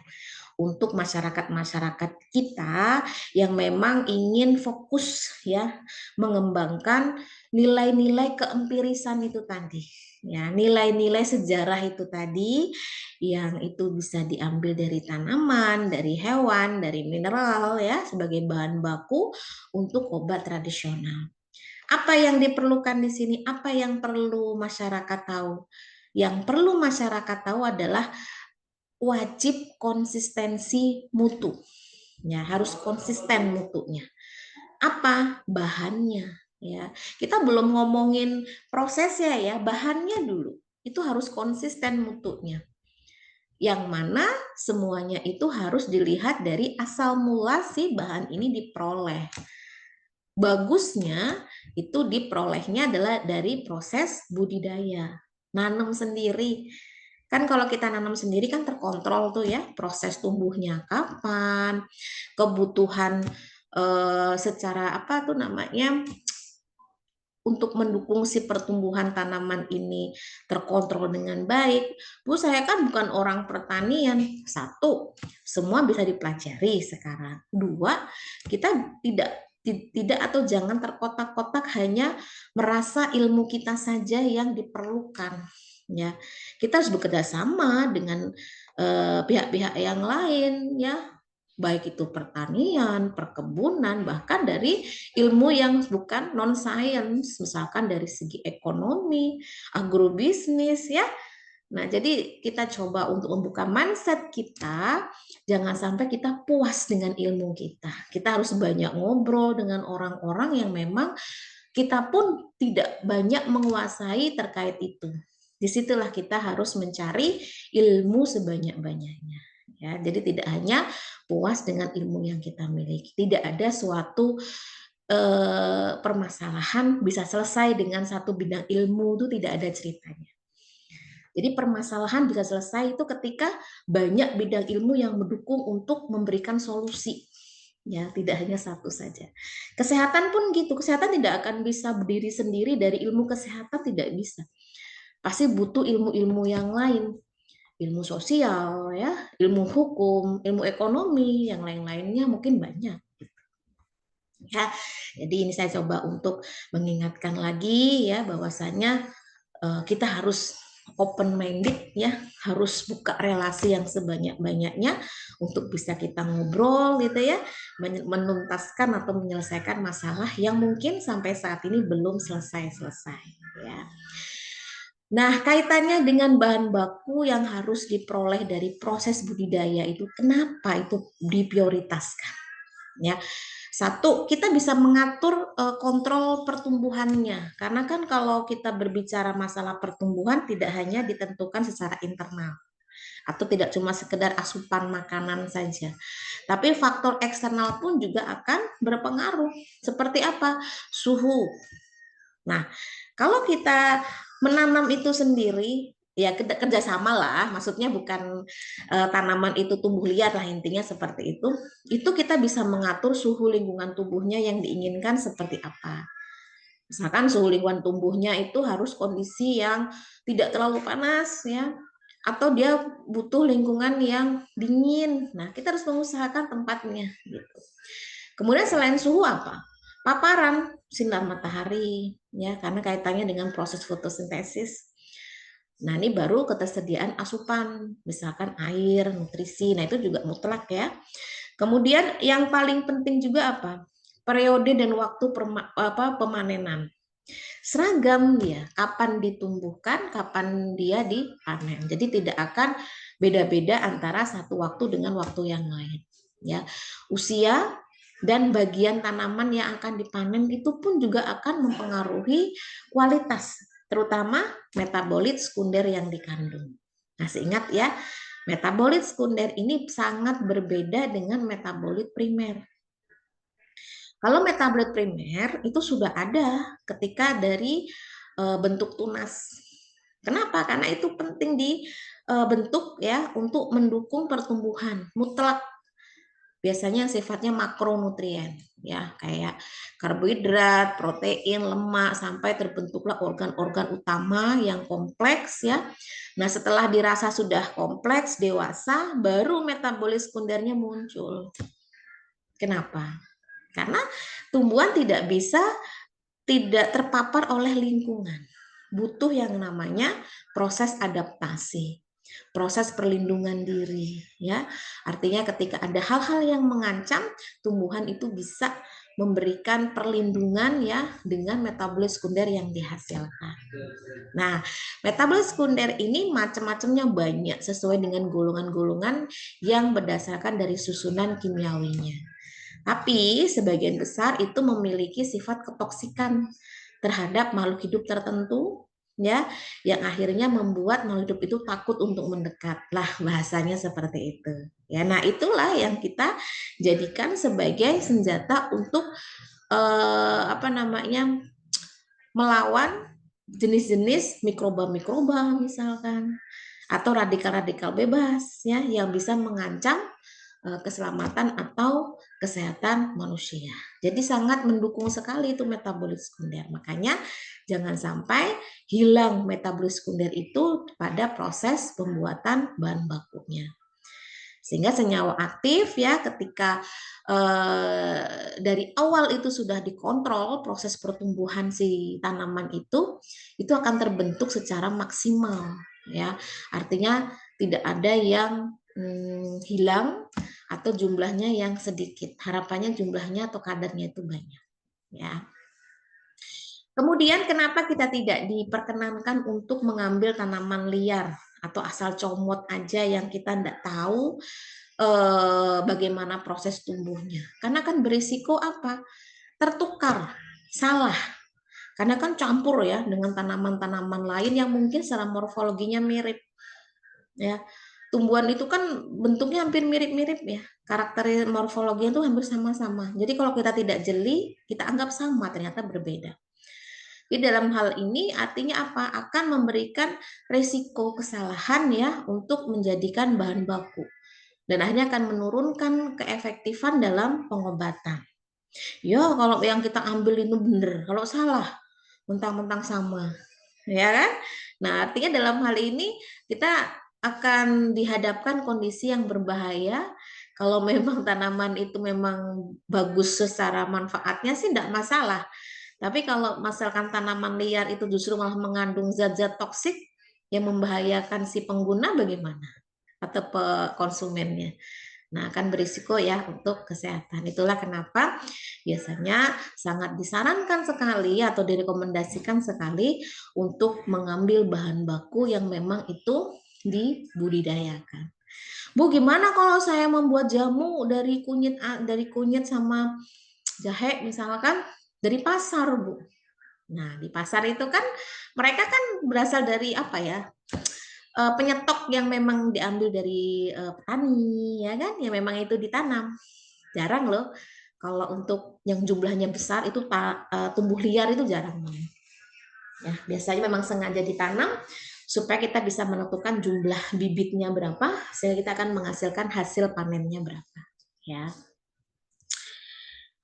[SPEAKER 1] untuk masyarakat-masyarakat kita yang memang ingin fokus ya mengembangkan nilai-nilai keempirisan itu tadi ya, nilai-nilai sejarah itu tadi yang itu bisa diambil dari tanaman, dari hewan, dari mineral ya sebagai bahan baku untuk obat tradisional. Apa yang diperlukan di sini? Apa yang perlu masyarakat tahu? Yang perlu masyarakat tahu adalah wajib konsistensi mutu. Ya, harus konsisten mutunya. Apa bahannya? Ya, kita belum ngomongin prosesnya ya, bahannya dulu. Itu harus konsisten mutunya. Yang mana semuanya itu harus dilihat dari asal mula si bahan ini diperoleh. Bagusnya itu diperolehnya adalah dari proses budidaya, nanam sendiri. Kan kalau kita nanam sendiri kan terkontrol tuh ya, proses tumbuhnya kapan, kebutuhan secara apa tuh namanya untuk mendukung si pertumbuhan tanaman ini terkontrol dengan baik. Bu, saya kan bukan orang pertanian. Satu, semua bisa dipelajari sekarang. Dua, kita tidak atau jangan terkotak-kotak hanya merasa ilmu kita saja yang diperlukan. Ya, kita harus bekerja sama dengan pihak-pihak yang lain ya, baik itu pertanian, perkebunan, bahkan dari ilmu yang bukan non-science, misalkan dari segi ekonomi, agrobisnis ya. Nah, jadi kita coba untuk membuka mindset kita, jangan sampai kita puas dengan ilmu kita. Kita harus banyak ngobrol dengan orang-orang yang memang kita pun tidak banyak menguasai terkait itu. Disitulah kita harus mencari ilmu sebanyak-banyaknya. Ya, jadi tidak hanya puas dengan ilmu yang kita miliki. Tidak ada suatu permasalahan bisa selesai dengan satu bidang ilmu, itu tidak ada ceritanya. Jadi permasalahan bisa selesai itu ketika banyak bidang ilmu yang mendukung untuk memberikan solusi. Ya, tidak hanya satu saja. Kesehatan pun gitu. Kesehatan tidak akan bisa berdiri sendiri dari ilmu kesehatan, tidak bisa. Pasti butuh ilmu-ilmu yang lain. ilmu sosial ya, ilmu hukum, ilmu ekonomi, yang lain-lainnya mungkin banyak. Ya, jadi ini saya coba untuk mengingatkan lagi ya bahwasanya kita harus open minded ya, harus buka relasi yang sebanyak-banyaknya untuk bisa kita ngobrol gitu ya, menuntaskan atau menyelesaikan masalah yang mungkin sampai saat ini belum selesai-selesai ya. Nah, kaitannya dengan bahan baku yang harus diperoleh dari proses budidaya itu, kenapa itu diprioritaskan? Ya, satu, kita bisa mengatur kontrol pertumbuhannya, karena kan kalau kita berbicara masalah pertumbuhan tidak hanya ditentukan secara internal atau tidak cuma sekedar asupan makanan saja, tapi faktor eksternal pun juga akan berpengaruh. Seperti apa? Suhu. Nah, kalau kita menanam itu sendiri, ya kerjasama lah, maksudnya bukan tanaman itu tumbuh liar lah, intinya seperti itu kita bisa mengatur suhu lingkungan tubuhnya yang diinginkan seperti apa. Misalkan suhu lingkungan tubuhnya itu harus kondisi yang tidak terlalu panas ya, atau dia butuh lingkungan yang dingin. Nah, kita harus mengusahakan tempatnya gitu. Kemudian selain suhu apa? Paparan sinar matahari ya, karena kaitannya dengan proses fotosintesis. Nah, ini baru ketersediaan asupan, misalkan air, nutrisi. Nah, itu juga mutlak ya. Kemudian yang paling penting juga apa? Periode dan waktu pemanenan. Seragam dia, kapan ditumbuhkan, kapan dia dipanen. Jadi tidak akan beda-beda antara satu waktu dengan waktu yang lain. Ya, usia dan bagian tanaman yang akan dipanen itu pun juga akan mempengaruhi kualitas, terutama metabolit sekunder yang dikandung. Nah, ingat ya, metabolit sekunder ini sangat berbeda dengan metabolit primer. Kalau metabolit primer itu sudah ada ketika dari bentuk tunas. Kenapa? Karena itu penting dibentuk ya untuk mendukung pertumbuhan mutlak. Biasanya sifatnya makronutrien ya, kayak karbohidrat, protein, lemak, sampai terbentuklah organ-organ utama yang kompleks ya. Nah, setelah dirasa sudah kompleks, dewasa, baru metabolis sekundernya muncul. Kenapa? Karena tumbuhan tidak bisa tidak terpapar oleh lingkungan. Butuh yang namanya proses adaptasi, proses perlindungan diri ya. Artinya ketika ada hal-hal yang mengancam, tumbuhan itu bisa memberikan perlindungan ya dengan metabolis sekunder yang dihasilkan. Nah, metabolis sekunder ini macam-macamnya banyak sesuai dengan golongan-golongan yang berdasarkan dari susunan kimiawinya. Tapi sebagian besar itu memiliki sifat ketoksikan terhadap makhluk hidup tertentu ya, yang akhirnya membuat makhluk hidup itu takut untuk mendekat. Lah, bahasanya seperti itu. Ya, nah itulah yang kita jadikan sebagai senjata untuk melawan jenis-jenis mikroba-mikroba misalkan, atau radikal-radikal bebas ya yang bisa mengancam keselamatan atau kesehatan manusia. Jadi sangat mendukung sekali itu metabolis sekunder. Makanya jangan sampai hilang metabolis sekunder itu pada proses pembuatan bahan bakunya. Sehingga senyawa aktif ya ketika dari awal itu sudah dikontrol proses pertumbuhan si tanaman itu akan terbentuk secara maksimal ya. Artinya tidak ada yang hilang atau jumlahnya yang sedikit. Harapannya jumlahnya atau kadarnya itu banyak ya. Kemudian kenapa kita tidak diperkenankan untuk mengambil tanaman liar atau asal comot aja yang kita tidak tahu bagaimana proses tumbuhnya? Karena kan berisiko apa? Tertukar, salah. Karena kan campur ya dengan tanaman-tanaman lain yang mungkin secara morfologinya mirip. Ya, tumbuhan itu kan bentuknya hampir mirip-mirip ya. Karakter morfologinya itu hampir sama-sama. Jadi kalau kita tidak jeli, kita anggap sama, ternyata berbeda. Jadi dalam hal ini artinya apa? Akan memberikan resiko kesalahan ya untuk menjadikan bahan baku. Dan akhirnya akan menurunkan keefektifan dalam pengobatan. Ya kalau yang kita ambil itu benar, kalau salah mentang-mentang sama. Ya kan? Nah, artinya dalam hal ini kita akan dihadapkan kondisi yang berbahaya. Kalau memang tanaman itu memang bagus secara manfaatnya sih tidak masalah. Tapi kalau misalkan tanaman liar itu justru malah mengandung zat-zat toksik yang membahayakan si pengguna bagaimana? Atau konsumennya. Nah, akan berisiko ya untuk kesehatan. Itulah kenapa biasanya sangat disarankan sekali atau direkomendasikan sekali untuk mengambil bahan baku yang memang itu dibudidayakan. Bu, gimana kalau saya membuat jamu dari kunyit sama jahe misalkan dari pasar, Bu? Nah, di pasar itu kan mereka kan berasal dari apa ya? Penyetok yang memang diambil dari petani, ya kan? Yang memang itu ditanam. Jarang loh. Kalau untuk yang jumlahnya besar itu tumbuh liar itu jarang banget. Ya, biasanya memang sengaja ditanam supaya kita bisa menentukan jumlah bibitnya berapa sehingga kita akan menghasilkan hasil panennya berapa. Ya.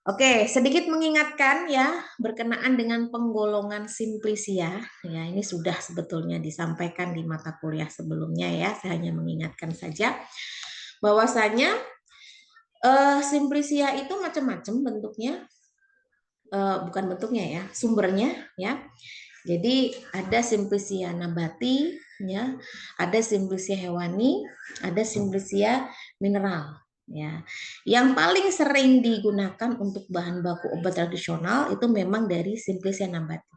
[SPEAKER 1] Oke, sedikit mengingatkan ya berkenaan dengan penggolongan Simplicia. Ya, ini sudah sebetulnya disampaikan di mata kuliah sebelumnya ya. Saya hanya mengingatkan saja bahwasanya Simplicia itu macam-macam bentuknya. Bukan bentuknya ya, sumbernya ya. Jadi ada Simplicia nabati ya, ada Simplicia hewani, ada Simplicia mineral ya. Yang paling sering digunakan untuk bahan baku obat tradisional itu memang dari Simplicia nabati.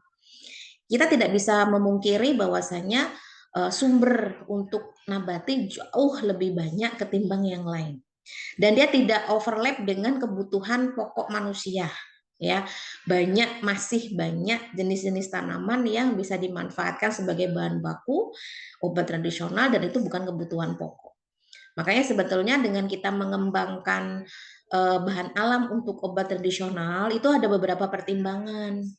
[SPEAKER 1] Kita tidak bisa memungkiri bahwasanya sumber untuk nabati jauh lebih banyak ketimbang yang lain. Dan dia tidak overlap dengan kebutuhan pokok manusia. Ya, masih banyak jenis-jenis tanaman yang bisa dimanfaatkan sebagai bahan baku obat tradisional dan itu bukan kebutuhan pokok. Makanya sebetulnya dengan kita mengembangkan bahan alam untuk obat tradisional itu ada beberapa pertimbangan.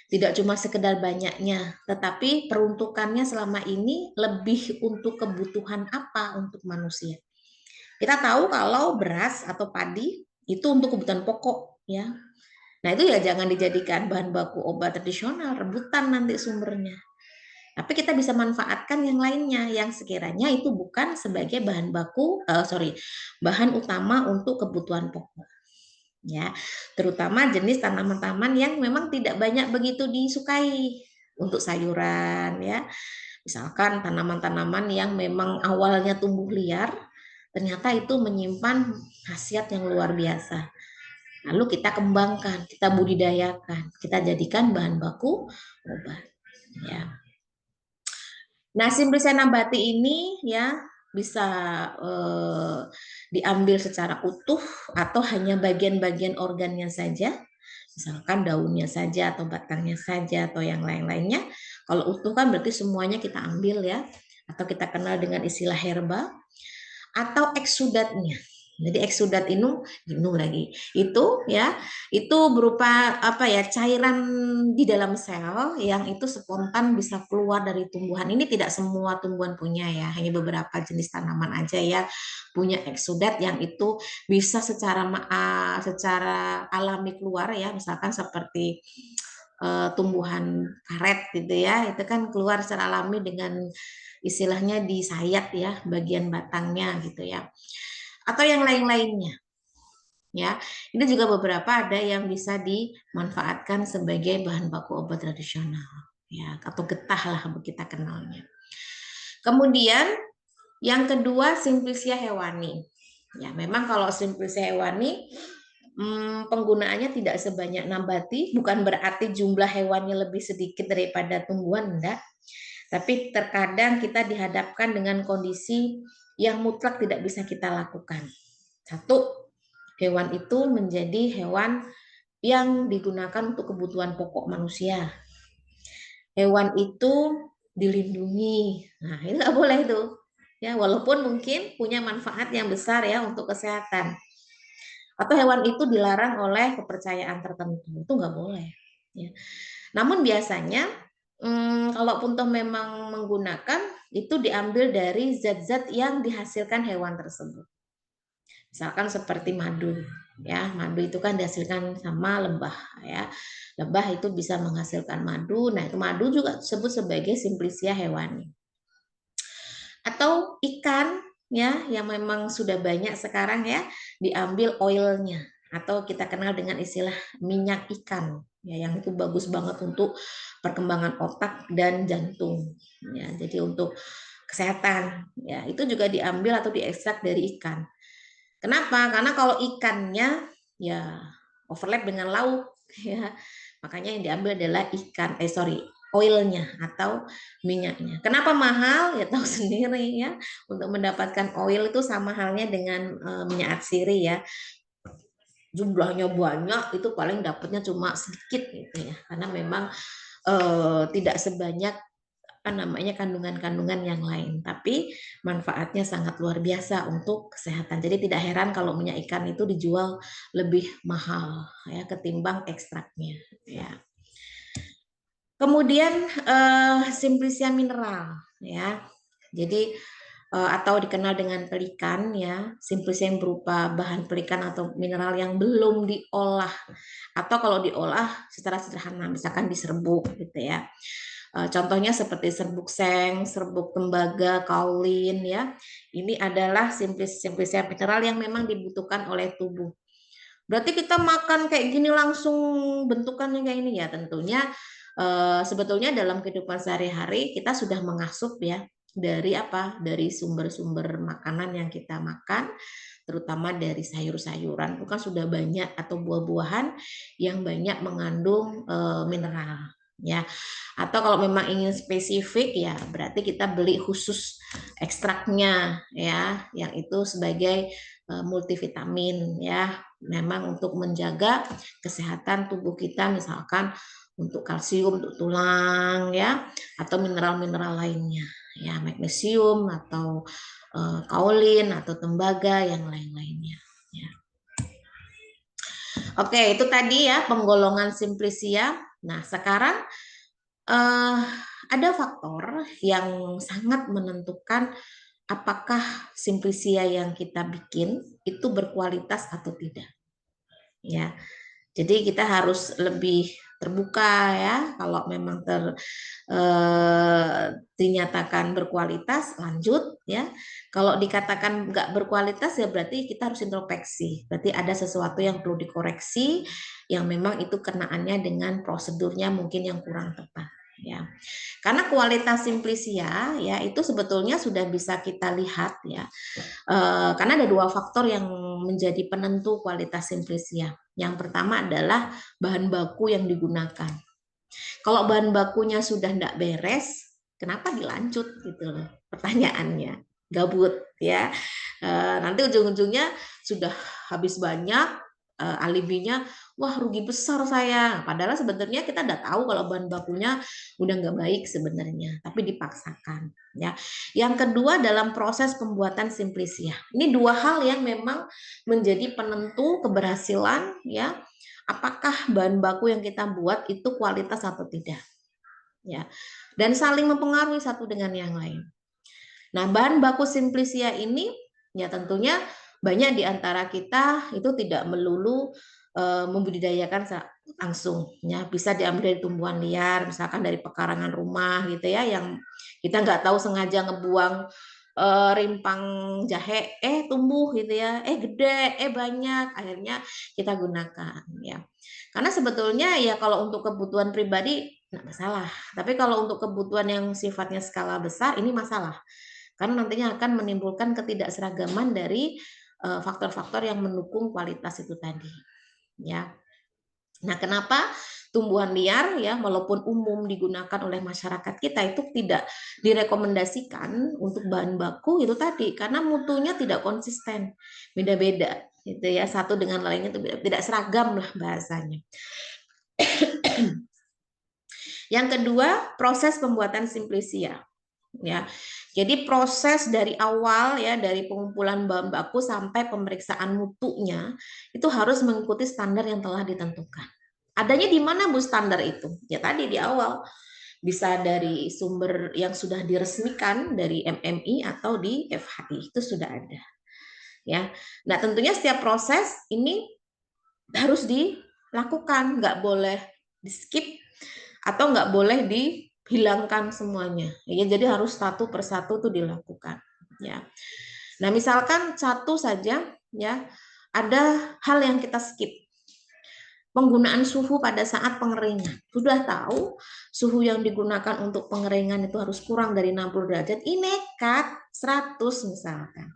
[SPEAKER 1] Tidak cuma sekedar banyaknya, tetapi peruntukannya selama ini lebih untuk kebutuhan apa untuk manusia. Kita tahu kalau beras atau padi itu untuk kebutuhan pokok ya. Nah, itu ya jangan dijadikan bahan baku obat tradisional, rebutan nanti sumbernya. Tapi kita bisa manfaatkan yang lainnya yang sekiranya itu bukan sebagai bahan baku, bahan utama untuk kebutuhan pokok. Ya, terutama jenis tanaman-tanaman yang memang tidak banyak begitu disukai untuk sayuran ya. Misalkan tanaman-tanaman yang memang awalnya tumbuh liar, ternyata itu menyimpan khasiat yang luar biasa. Lalu kita kembangkan, kita budidayakan, kita jadikan bahan baku obat. Ya. Nah, Simplicia nabati ini ya bisa diambil secara utuh atau hanya bagian-bagian organnya saja, misalkan daunnya saja atau batangnya saja atau yang lain-lainnya. Kalau utuh kan berarti semuanya kita ambil ya, atau kita kenal dengan istilah herba, atau eksudatnya. Jadi eksudat itu ya, itu berupa apa ya, cairan di dalam sel yang itu spontan bisa keluar dari tumbuhan. Ini tidak semua tumbuhan punya ya, hanya beberapa jenis tanaman aja ya punya eksudat yang itu bisa secara alami keluar ya, misalkan seperti tumbuhan karet gitu ya, itu kan keluar secara alami dengan istilahnya disayat ya bagian batangnya gitu ya, atau yang lain-lainnya ya. Ini juga beberapa ada yang bisa dimanfaatkan sebagai bahan baku obat tradisional ya, atau getah lah kita kenalnya. Kemudian yang kedua Simplicia hewani. Ya, memang kalau Simplicia hewani penggunaannya tidak sebanyak nabati, bukan berarti jumlah hewannya lebih sedikit daripada tumbuhan, enggak. Tapi terkadang kita dihadapkan dengan kondisi yang mutlak tidak bisa kita lakukan. Satu, hewan itu menjadi hewan yang digunakan untuk kebutuhan pokok manusia. Hewan itu dilindungi. Nah, ini nggak boleh itu. Ya, walaupun mungkin punya manfaat yang besar ya untuk kesehatan. Atau hewan itu dilarang oleh kepercayaan tertentu. Itu nggak boleh. Ya. Namun biasanya kalaupun toh memang menggunakan itu diambil dari zat-zat yang dihasilkan hewan tersebut. Misalkan seperti madu, ya madu itu kan dihasilkan sama lebah, ya lebah itu bisa menghasilkan madu. Nah itu madu juga disebut sebagai Simplicia hewani. Atau ikan ya yang memang sudah banyak sekarang ya, diambil oilnya atau kita kenal dengan istilah minyak ikan ya, yang itu bagus banget untuk perkembangan otak dan jantung ya. Jadi untuk kesehatan ya, itu juga diambil atau diekstrak dari ikan. Kenapa? Karena kalau ikannya ya overlap dengan lauk ya. Makanya yang diambil adalah oilnya atau minyaknya. Kenapa mahal? Ya tahu sendiri ya. Untuk mendapatkan oil itu sama halnya dengan minyak atsiri ya. Jumlahnya banyak, itu paling dapatnya cuma sedikit gitu ya. Karena memang tidak sebanyak namanya kandungan-kandungan yang lain, tapi manfaatnya sangat luar biasa untuk kesehatan. Jadi tidak heran kalau minyak ikan itu dijual lebih mahal ya ketimbang ekstraknya ya. Kemudian Simplicia mineral ya. Jadi atau dikenal dengan pelikan ya. Simplicia yang berupa bahan pelikan atau mineral yang belum diolah, atau kalau diolah secara sederhana misalkan diserbuk gitu ya. Contohnya seperti serbuk seng, serbuk tembaga, kaolin ya. Ini adalah simplicia mineral yang memang dibutuhkan oleh tubuh. Berarti kita makan kayak gini langsung bentukannya kayak ini ya, tentunya sebetulnya dalam kehidupan sehari-hari kita sudah mengasup ya dari apa? Dari sumber-sumber makanan yang kita makan, terutama dari sayur-sayuran. Itu kan sudah banyak, atau buah-buahan yang banyak mengandung mineral ya. Atau kalau memang ingin spesifik ya berarti kita beli khusus ekstraknya ya, yang itu sebagai multivitamin ya, memang untuk menjaga kesehatan tubuh kita, misalkan untuk kalsium untuk tulang ya, atau mineral-mineral lainnya ya, magnesium atau kaolin atau tembaga yang lain-lainnya ya. Oke, itu tadi ya penggolongan Simplicia. Nah, sekarang ada faktor yang sangat menentukan apakah Simplicia yang kita bikin itu berkualitas atau tidak ya. Jadi kita harus lebih terbuka ya, kalau memang dinyatakan berkualitas lanjut ya. Kalau dikatakan nggak berkualitas ya berarti kita harus introspeksi. Berarti ada sesuatu yang perlu dikoreksi, yang memang itu kenaannya dengan prosedurnya mungkin yang kurang tepat ya. Karena kualitas Simplicia ya itu sebetulnya sudah bisa kita lihat ya. Karena ada dua faktor yang menjadi penentu kualitas Simplicia. Yang pertama adalah bahan baku yang digunakan. Kalau bahan bakunya sudah tidak beres, kenapa dilanjut gitu loh pertanyaannya. Gabut ya. Nanti ujung-ujungnya sudah habis banyak, alibinya, wah rugi besar saya. Padahal sebenarnya kita udah tahu kalau bahan bakunya udah nggak baik sebenarnya, tapi dipaksakan. Ya. Yang kedua dalam proses pembuatan Simplicia. Ini dua hal yang memang menjadi penentu keberhasilan ya. Apakah bahan baku yang kita buat itu kualitas atau tidak? Ya. Dan saling mempengaruhi satu dengan yang lain. Nah, bahan baku Simplicia ini ya tentunya banyak di antara kita itu tidak melulu membudidayakan langsung ya, bisa diambil dari tumbuhan liar, misalkan dari pekarangan rumah gitu ya, yang kita nggak tahu sengaja ngebuang rimpang jahe tumbuh gitu ya, gede, banyak, akhirnya kita gunakan ya. Karena sebetulnya ya kalau untuk kebutuhan pribadi nggak masalah, tapi kalau untuk kebutuhan yang sifatnya skala besar ini masalah, karena nantinya akan menimbulkan ketidakseragaman dari faktor-faktor yang mendukung kualitas itu tadi ya. Nah, kenapa tumbuhan liar ya walaupun umum digunakan oleh masyarakat kita itu tidak direkomendasikan untuk bahan baku itu tadi, karena mutunya tidak konsisten, beda-beda gitu ya, satu dengan lainnya itu tidak seragam lah bahasanya. Yang kedua, proses pembuatan Simplicia ya. Jadi proses dari awal ya, dari pengumpulan bahan baku sampai pemeriksaan mutunya itu harus mengikuti standar yang telah ditentukan. Adanya di mana Bu standar itu? Ya tadi di awal, bisa dari sumber yang sudah diresmikan dari MMI atau di FHI, itu sudah ada. Ya. Nah, tentunya setiap proses ini harus dilakukan, nggak boleh di skip atau nggak boleh hilangkan semuanya. Ya, jadi harus satu persatu tuh dilakukan. Ya. Nah, misalkan satu saja, ya, ada hal yang kita skip. Penggunaan suhu pada saat pengeringan. Sudah tahu suhu yang digunakan untuk pengeringan itu harus kurang dari 60 derajat. Ini nekat 100 misalkan.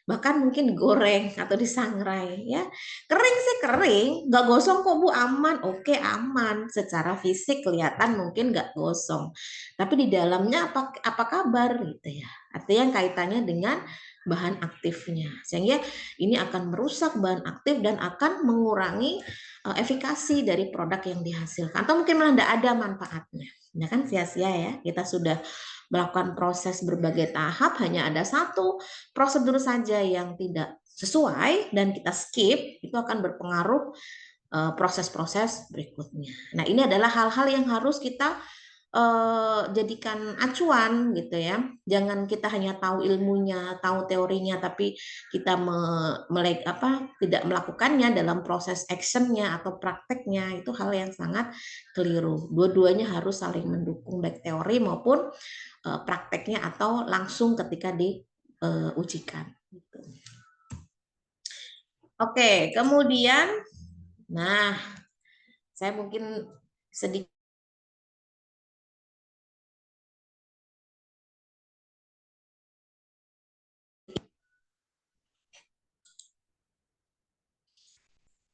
[SPEAKER 1] Bahkan mungkin digoreng atau disangrai ya. Kering sih kering, nggak gosong kok Bu, aman. Oke, aman. Secara fisik kelihatan mungkin nggak gosong. Tapi di dalamnya apa kabar gitu ya. Artinya kaitannya dengan bahan aktifnya. Sehingga ini akan merusak bahan aktif dan akan mengurangi efikasi dari produk yang dihasilkan, atau mungkin malah tidak ada manfaatnya. Ya kan, sia-sia ya, kita sudah melakukan proses berbagai tahap, hanya ada satu prosedur saja yang tidak sesuai dan kita skip, itu akan berpengaruh proses-proses berikutnya. Nah, ini adalah hal-hal yang harus kita jadikan acuan gitu ya. Jangan kita hanya tahu ilmunya, tahu teorinya, tapi kita tidak melakukannya dalam proses actionnya atau prakteknya, itu hal yang sangat keliru. Dua-duanya harus saling mendukung, baik teori maupun prakteknya atau langsung ketika diujikan. Gitu. Oke, kemudian, nah, saya mungkin sedikit